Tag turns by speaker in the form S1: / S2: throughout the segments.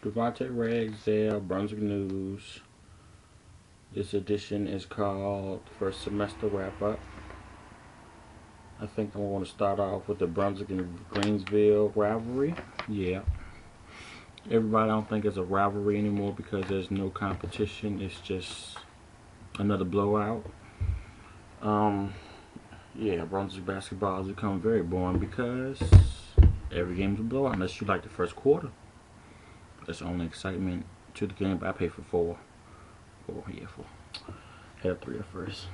S1: Devontae Ragsdale, Brunswick News. This edition is called First Semester Wrap Up. I think I'm going to start off with the Brunswick and Greensville rivalry. Yeah. Everybody don't think it's a rivalry anymore because there's no competition. It's just another blowout. Yeah, Brunswick basketball has become very boring because every game's a blowout unless you like the first quarter. That's the only excitement to the game, but I pay for four. Four. Had three at first.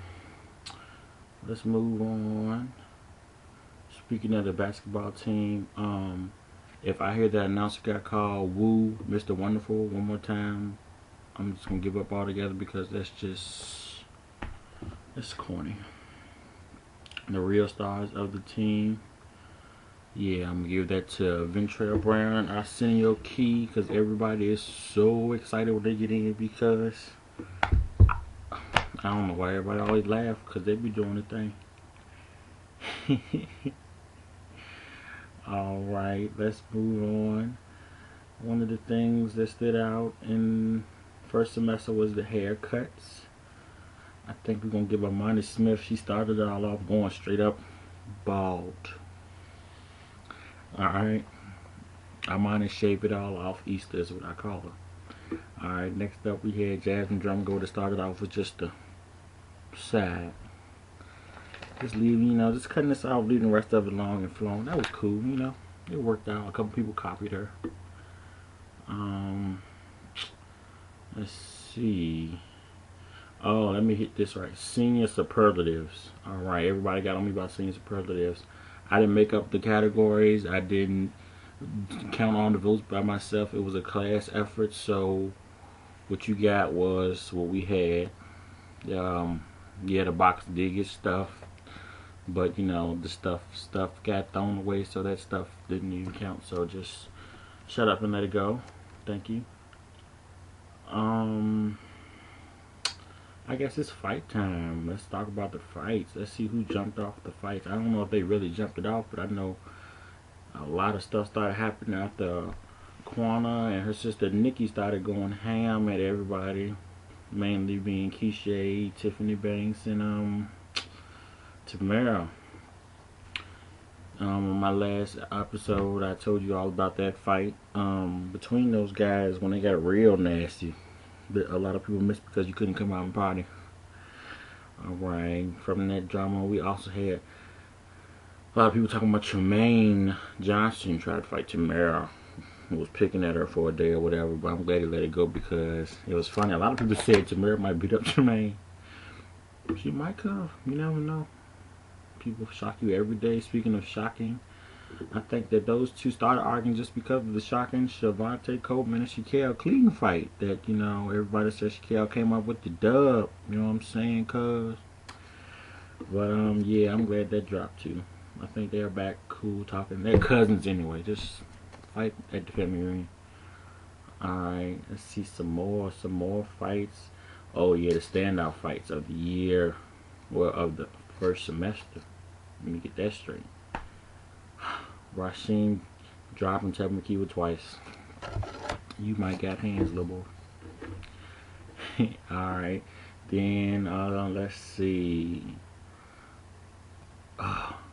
S1: Let's move on. Speaking of the basketball team, if I hear that announcer got called Woo, Mr. Wonderful one more time, I'm just gonna give up altogether because it's corny. The real stars of the team, yeah, I'm gonna give that to Ventrell Brown, Arsenio Key, because everybody is so excited when they get in because I don't know why everybody always laugh because they be doing the thing. Alright, let's move on. One of the things that stood out in first semester was the haircuts. I think we're going to give Amani Smith, she started it all off going straight up bald. Alright, Amani shaved it all off. Easter is what I call her. Alright, next up we had Jasmine Drumgo that started off with just the side. Just leaving, just cutting this off, leaving the rest of it long and flowing. That was cool, It worked out. A couple people copied her. Let's see. Oh, let me hit this right. Senior superlatives. Alright, everybody got on me about senior superlatives. I didn't make up the categories. I didn't count on the votes by myself. It was a class effort, so what you got was what we had. Yeah, the box did get stuff. But the stuff got thrown away, so that stuff didn't even count. So just shut up and let it go. Thank you. I guess it's fight time. Let's talk about the fights. Let's see who jumped off the fights. I don't know if they really jumped it off, but I know a lot of stuff started happening after Quana and her sister Nikki started going ham at everybody, mainly being Keisha, Tiffany Banks, and Tamara. On my last episode, I told you all about that fight between those guys when they got real nasty. But a lot of people missed because you couldn't come out and party. Alright, from that drama, we also had a lot of people talking about Tremaine Johnson tried to fight Tamara. He was picking at her for a day or whatever, but I'm glad he let it go because it was funny. A lot of people said Tamara might beat up Tremaine. She might have. You never know. People shock you every day. Speaking of shocking, I think that those two started arguing just because of the shocking Shavante Coleman and Shaquille Clean fight. That, everybody said Shaquille came up with the dub. You know what I'm saying, cuz? But, yeah, I'm glad that dropped too. I think they're back cool talking. They're cousins anyway. Just fight at the family reunion. Alright, let's see some more fights. Oh, yeah, the standout fights of the year. Well, of the first semester. Let me get that straight. Rasheem dropping Ted McKeever twice. You might got hands, little boy. Alright. Then, let's see.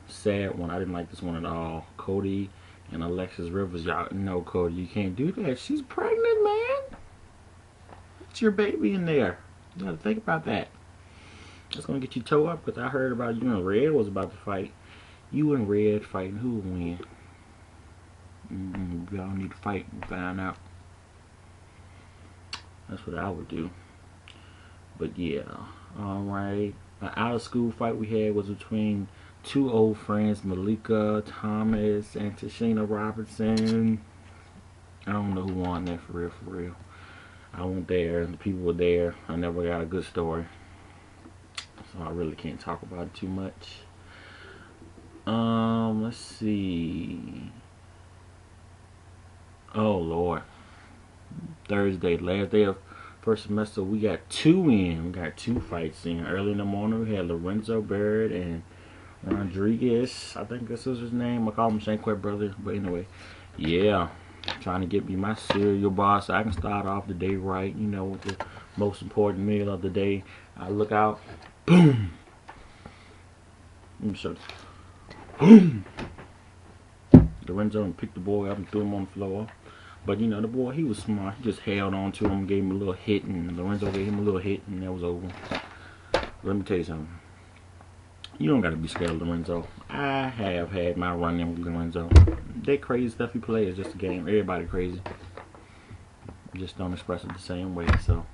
S1: Sad one. I didn't like this one at all. Cody and Alexis Rivers. Y'all know, Cody, you can't do that. She's pregnant, man. It's your baby in there. You gotta think about that. That's gonna get you toe up because I heard about you and Red was about to fight. You and Red fighting. Who will win? Y'all need to fight and find out. That's what I would do. But yeah. Alright. An out of school fight we had was between two old friends, Malika Thomas and Tashina Robinson. I don't know who won that for real. I wasn't there. The people were there. I never got a good story. So I really can't talk about it too much. Let's see. Oh Lord. Thursday, last day of first semester, we got two in. We got two fights in. Early in the morning, we had Lorenzo Barrett and Rodriguez. I think this was his name. I call him Shanquet brother. But anyway, yeah. Trying to get me my cereal bar so I can start off the day right, you know, with the most important meal of the day. I look out, boom. Let me show this. Boom. Lorenzo picked the boy up and threw him on the floor. But you know, the boy, he was smart. He just held on to him, gave him a little hit, and Lorenzo gave him a little hit, and that was over. Let me tell you something. You don't gotta be scared of Lorenzo. I have had my run-in with Lorenzo. That crazy stuff he plays is just a game. Everybody crazy. Just don't express it the same way, so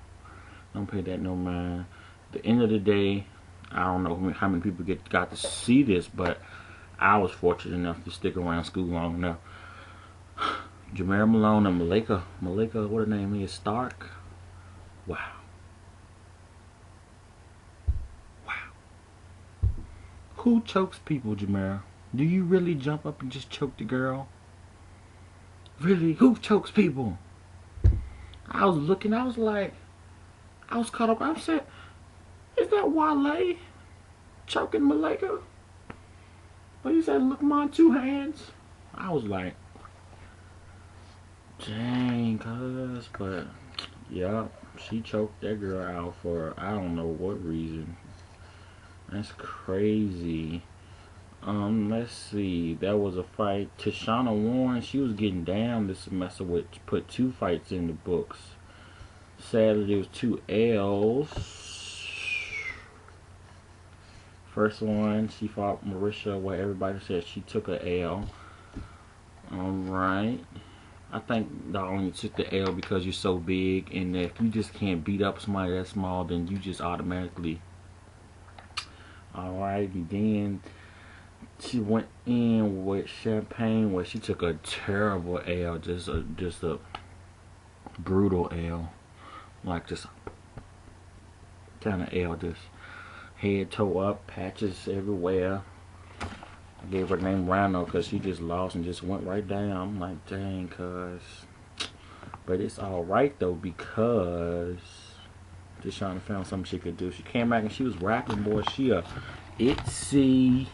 S1: don't pay that no mind. At the end of the day, I don't know how many people got to see this, but I was fortunate enough to stick around school long enough. Jamera Malone and Malika, what her name is, Stark. Wow. Who chokes people, Jamera? Do you really jump up and just choke the girl? Really? Who chokes people? I was looking, I was like, I was caught up. I said, is that Wale choking Malika? But he said, look, my 2 hands. I was like, dang, cuz. But, yeah, she choked that girl out for I don't know what reason. That's crazy. Let's see. That was a fight. Tashana Warren, she was getting down this semester with put 2 fights in the books. Sadly, there was 2 L's. First one, she fought Marisha, where everybody said she took a L. Alright. I think they only took the L because you're so big, and if you just can't beat up somebody that small, then you just automatically. Alright, and then she went in with Champagne, where she took a terrible L, just a brutal L, like just kind of L, just head toe up, patches everywhere. I gave her the name Rhino because she just lost and just went right down. I'm like, dang, cuz. But it's alright though, because Deshauna found something she could do. She came back and she was rapping, boy. She a Itzy.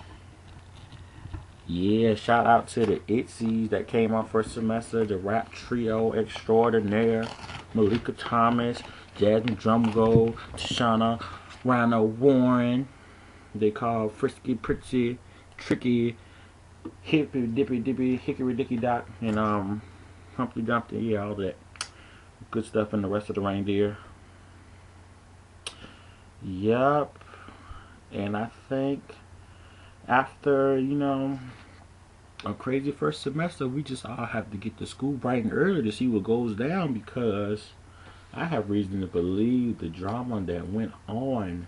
S1: Yeah, shout out to the Itzies that came out first semester. The rap trio extraordinaire. Malika Thomas, Jasmine Drumgold, Tashana, Rhino Warren. They call Frisky Pretty, Tricky, Hippy Dippy Dippy, Hickory Dicky Dock, and Humpty Dumpty. Yeah, all that good stuff, and the rest of the reindeer. Yup. And I think after, you know, a crazy first semester, we just all have to get to school bright and early to see what goes down, because I have reason to believe the drama that went on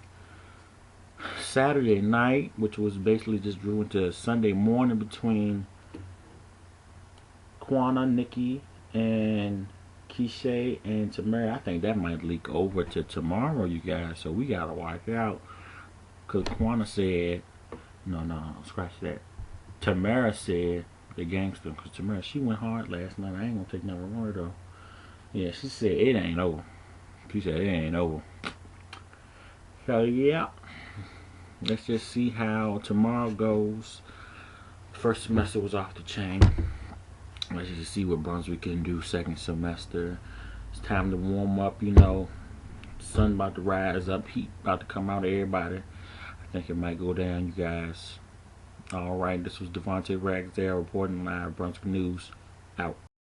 S1: Saturday night, which was basically just drew into Sunday morning between Quana, Nikki, and Keisha and Tamara. I think that might leak over to tomorrow, you guys. So we gotta watch out. Cause Quana said, no, scratch that. Tamara said, the gangster, cause Tamara, she went hard last night. I ain't gonna take nothing from her though. Yeah, she said it ain't over. She said it ain't over. So yeah, let's just see how tomorrow goes. First semester was off the chain. Let's just see what Brunswick can do second semester. It's time to warm up, you know. The sun about to rise up, heat about to come out of everybody. I think it might go down, you guys. Alright, this was Devontae Ragsdale reporting live, Brunswick News, out.